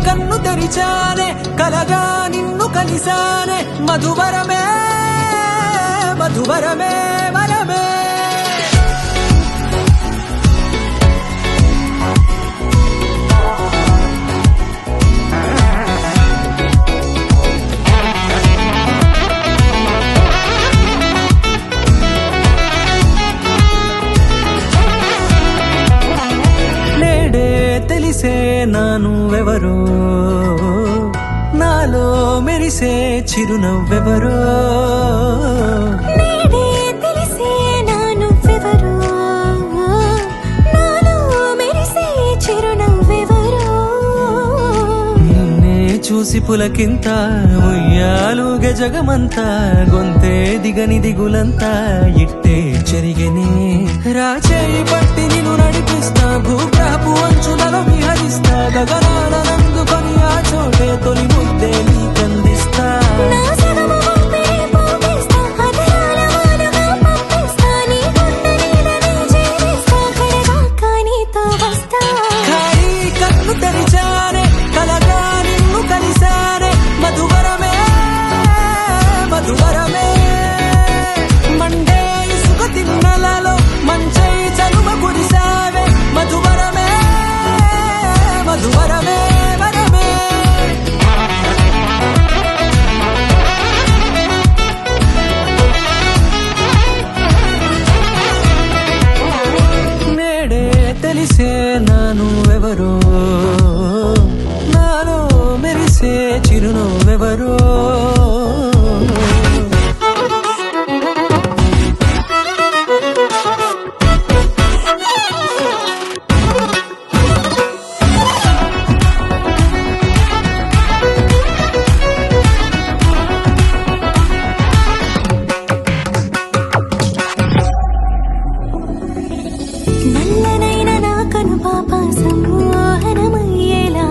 కన్ను తెరిచానే కలగా నిన్ను కలిసానే మధువరమే మధువరమే వరమే తెలిసే నానువెవరో నాలో మెరిసే చిరునవ్వెవరో నేడే తెలిసే నానువెవరో నాలో మెరిసే చిరునవ్వెవరో నిన్నే చూసి పులకింత ఉయ్యాలుగే జగమంతా గొంతే దిగని దిగులంతా ఇట్టే చెరిగెనే రాచేయి పట్టి నిన్ను నడిపిస్తా భూగ్రహపు అంచులలో విహరిస్తా గగనాల నందుకొని ఆ చోటే తొలి ముద్దే నీకందిస్తా నా సగము ఊపిరి పోగిస్తా అదరాల వానగా పంపిస్తా నీ గుండె నీడనే చేరిస్తా కడదాకా నీతో వస్తా ఖాళీ కన్ను తెరిచానే కలగా నిన్ను కలిసానే మధువరమే మధువరమే మండే ఇసుక తిన్నెలలో మంచై చలువ కురిసావే మధువరమే మధువరమే వరమే నేడే తెలిసే నానువెవరో నాలో మెరిసే చిరునవ్వెవరో నల్లనైన నా కను పాప సమ్మోహనమయ్యేలా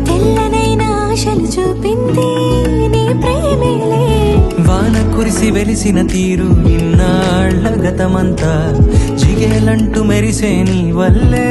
తెల్లనైన ఆశలు చూపింది నీ ప్రేమేలే వాన కురిసి వెలిసిన తీరు ఇన్నాళ్ల గతమంతా జిగేలంటూ మెరిసే నీ వల్లే